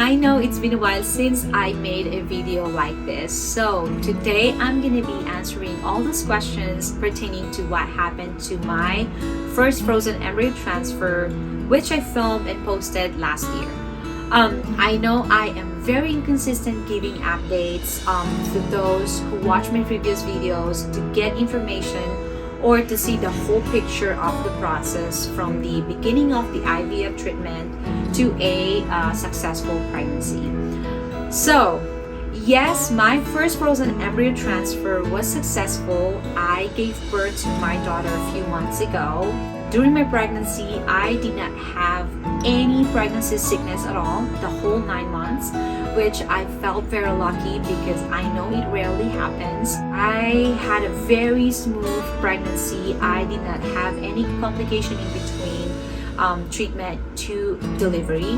I know it's been a while since I made a video like this, so today I'm gonna be answering all those questions pertaining to what happened to my first frozen embryo transfer, which I filmed and posted last year. I know I am very inconsistent giving updates to those who watch my previous videos to get information or to see the whole picture of the process from the beginning of the IVF treatment to a successful pregnancy. So, yes, my first frozen embryo transfer was successful. I gave birth to my daughter a few months ago. During my pregnancy, I did not have any pregnancy sickness at all, the whole 9 months, which I felt very lucky because I know it rarely happens. I had a very smooth pregnancy. I did not have any complication in between treatment to delivery.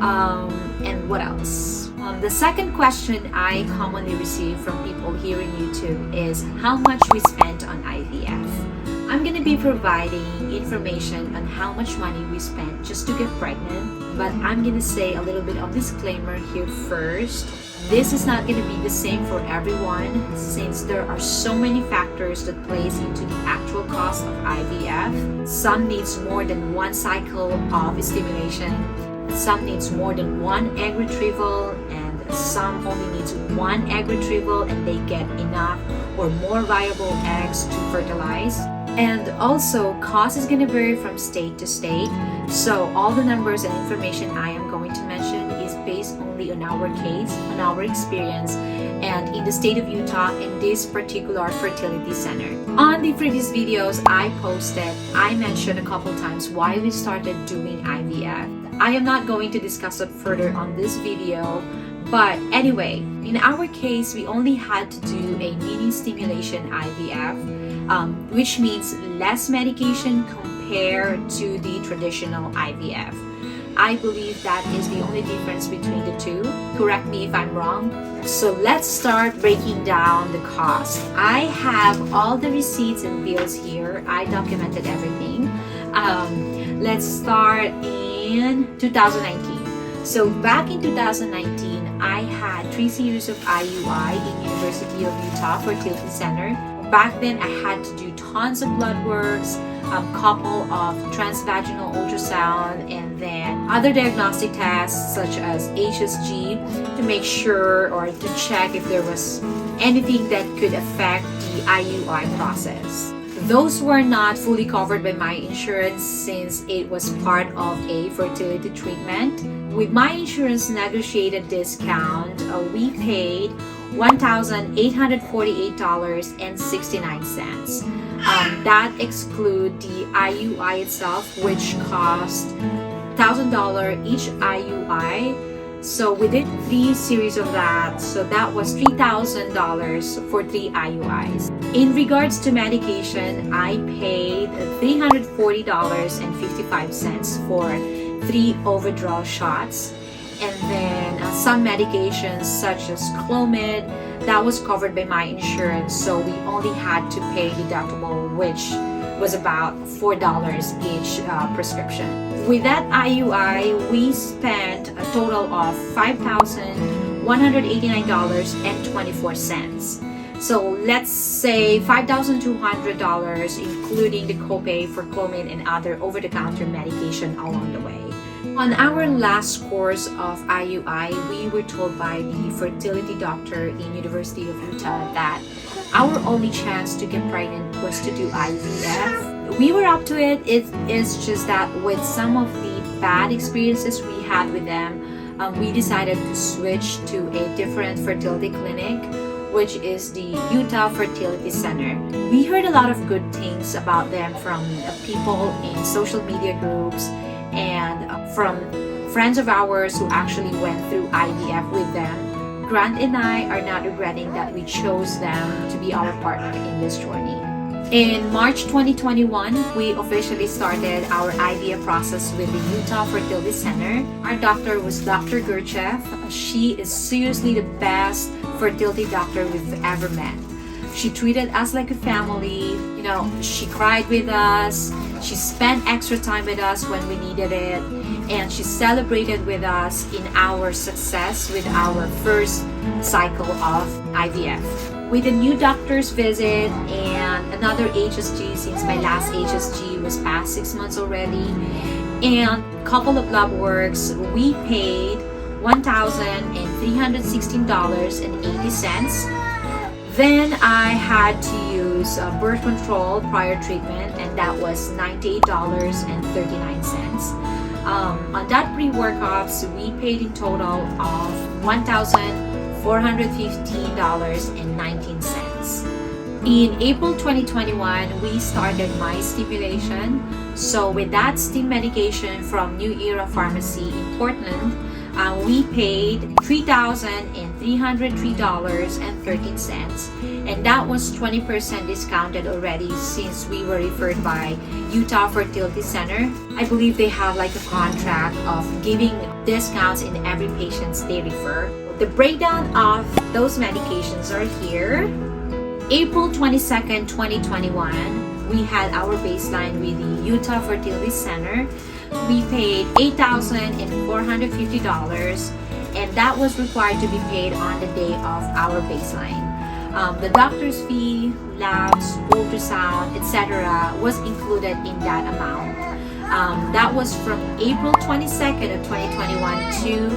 And what else? The second question I commonly receive from people here in YouTube is how much we spent on IVF. I'm going to be providing information on how much money we spent just to get pregnant, but I'm going to say a little bit of disclaimer here first. This is not going to be the same for everyone since there are so many factors that plays into the actual cost of IVF. Some needs more than one cycle of stimulation, some needs more than one egg retrieval, and some only needs one egg retrieval and they get enough or more viable eggs to fertilize. And also, cost is going to vary from state to state. So all the numbers and information I am going to mention is based only on our case, on our experience, and in the state of Utah in this particular fertility center. On the previous videos I posted, I mentioned a couple times why we started doing IVF. I am not going to discuss it further on this video, but anyway, in our case, we only had to do a mini stimulation IVF. Which means less medication compared to the traditional IVF. I believe that is the only difference between the two. Correct me if I'm wrong. So let's start breaking down the cost. I have all the receipts and bills here. I documented everything. Let's start in 2019. So back in 2019, I had 3 series of IUI in University of Utah Fertility Center. Back then, I had to do tons of blood works, couple of transvaginal ultrasound, and then other diagnostic tests such as HSG to make sure or to check if there was anything that could affect the IUI process. Those were not fully covered by my insurance since it was part of a fertility treatment. With my insurance negotiated discount, we paid $1,848.69. That exclude the IUI itself, which cost $1,000 each IUI. So we did 3 series of that, so that was $3,000 for 3 IUIs. In regards to medication, I paid $340.55 for 3 Overdraw shots. And then some medications such as Clomid, that was covered by my insurance, so we only had to pay deductible, which was about $4 each prescription. With that IUI, we spent a total of $5,189.24. So let's say $5,200 including the copay for Clomid and other over-the-counter medication along the way. On our last course of IUI, we were told by the fertility doctor in University of Utah that our only chance to get pregnant was to do IVF. We were up to it. It is just that with some of the bad experiences we had with them, we decided to switch to a different fertility clinic, which is the Utah Fertility Center. We heard a lot of good things about them from people in social media groups and from friends of ours who actually went through IVF with them. Grant and I are not regretting that we chose them to be our partner in this journey. In March 2021, we officially started our IVF process with the Utah Fertility Center. Our doctor was Dr. Gurchev. She is seriously the best fertility doctor we've ever met. She treated us like a family. You know, she cried with us. She spent extra time with us when we needed it. And she celebrated with us in our success with our first cycle of IVF. With a new doctor's visit and another HSG, since my last HSG was past 6 months already, and a couple of lab works, we paid $1,316.80. Then I had to use birth control prior treatment, and that was $98.39. On that pre-workups, we paid in total of $1,415.19. In April 2021, we started my stimulation. So with that STIM medication from New Era Pharmacy in Portland, we paid $3,303.13, and that was 20% discounted already since we were referred by Utah Fertility Center. I believe they have like a contract of giving discounts in every patient they refer. The breakdown of those medications are here. April 22nd, 2021, we had our baseline with the Utah Fertility Center. We paid $8,450, and that was required to be paid on the day of our baseline. The doctor's fee, labs, ultrasound, etc. was included in that amount. That was from April 22nd of 2021 to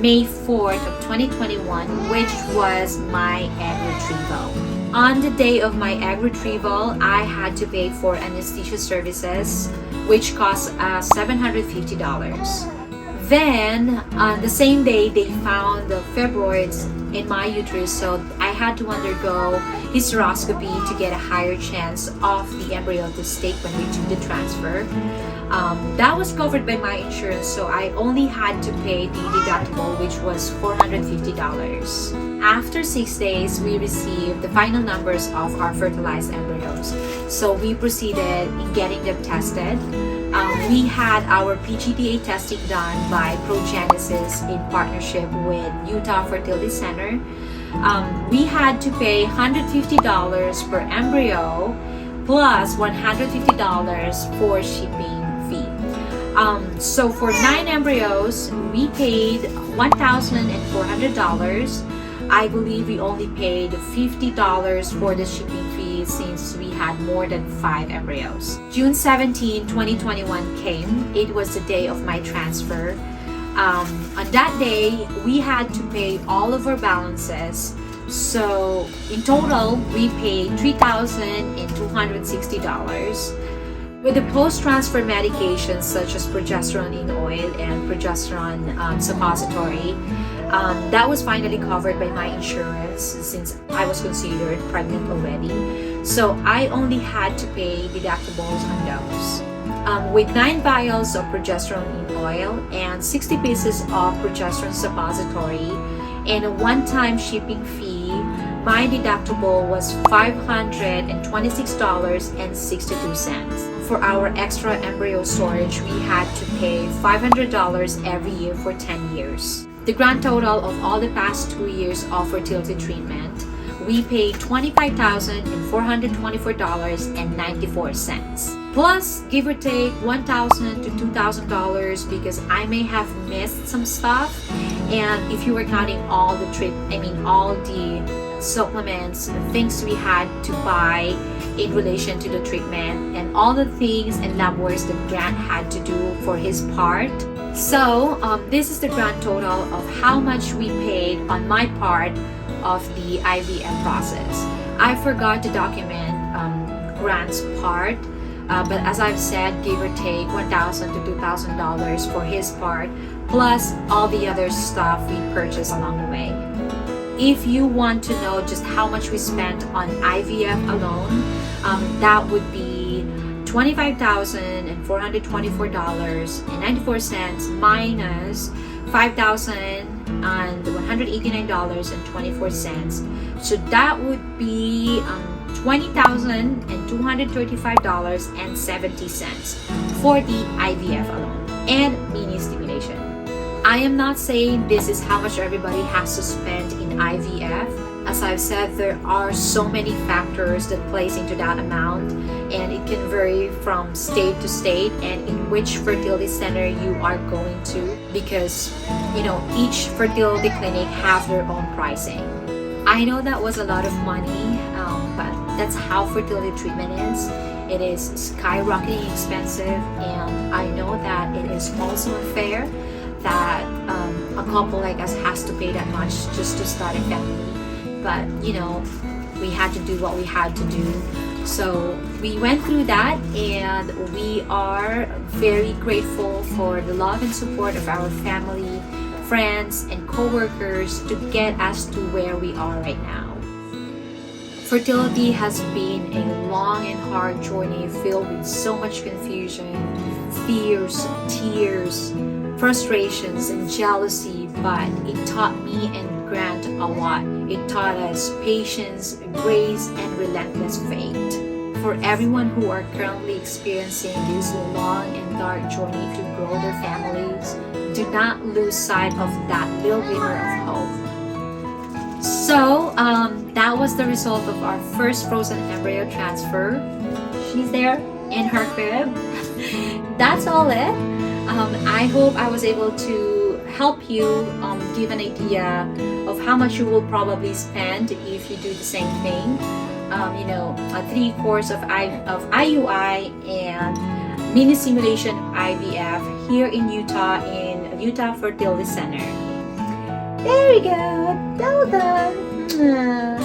May 4th of 2021, which was my egg retrieval. On the day of my egg retrieval, I had to pay for anesthesia services, which cost $750. Then, on the same day, they found the fibroids in my uterus, so I had to undergo hysteroscopy to get a higher chance of the embryo to stick when we do the transfer. That was covered by my insurance, so I only had to pay the deductible, which was $450. After 6 days, we received the final numbers of our fertilized embryos. So we proceeded in getting them tested. We had our PGDA testing done by Progenesis in partnership with Utah Fertility Center. We had to pay $150 per embryo plus $150 for shipping fee. So for 9 embryos, we paid $1,400. I believe we only paid $50 for the shipping fee since we had more than 5 embryos. June 17, 2021 came. It was the day of my transfer. On that day, we had to pay all of our balances. So in total, we paid $3,260. With the post-transfer medications such as progesterone in oil and progesterone suppository, that was finally covered by my insurance since I was considered pregnant already. So I only had to pay deductibles on those. With 9 vials of progesterone in oil and 60 pieces of progesterone suppository and a one-time shipping fee, my deductible was $526.62. For our extra embryo storage, we had to pay $500 every year for 10 years. The grand total of all the past 2 years of fertility treatment, we paid $25,424.94. Plus, give or take $1,000 to $2,000 because I may have missed some stuff. And if you were counting all the all the supplements, the things we had to buy in relation to the treatment, and all the things and lab works that Grant had to do for his part. So this is the grand total of how much we paid on my part of the IVF process. I forgot to document Grant's part, but as I've said, give or take $1,000 to $2,000 for his part, plus all the other stuff we purchased along the way. If you want to know just how much we spent on IVF alone, that would be $25,424.94 minus $5,189.24. So that would be $20,235.70 for the IVF alone and mini stimulation. I am not saying this is how much everybody has to spend in IVF. As I've said, there are so many factors that plays into that amount, and it can vary from state to state and in which fertility center you are going to, because each fertility clinic have their own pricing. I know that was a lot of money, but that's how fertility treatment is. It is skyrocketing expensive, and I know that it is also unfair that a couple like us has to pay that much just to start a family. But we had to do what we had to do. So we went through that, and we are very grateful for the love and support of our family, friends, and co-workers to get us to where we are right now. Fertility has been a long and hard journey filled with so much confusion, fears, tears, frustrations, and jealousy, but it taught me and Grant a lot. It taught us patience, grace, and relentless faith. For everyone who are currently experiencing this long and dark journey to grow their families, do not lose sight of that little glimmer of hope. So that was the result of our first frozen embryo transfer. She's there in her crib. That's all it. I hope I was able to help you give an idea of how much you will probably spend if you do the same thing. A 3 course of IUI and mini simulation IVF here in Utah Fertility Center. There we go. Well done.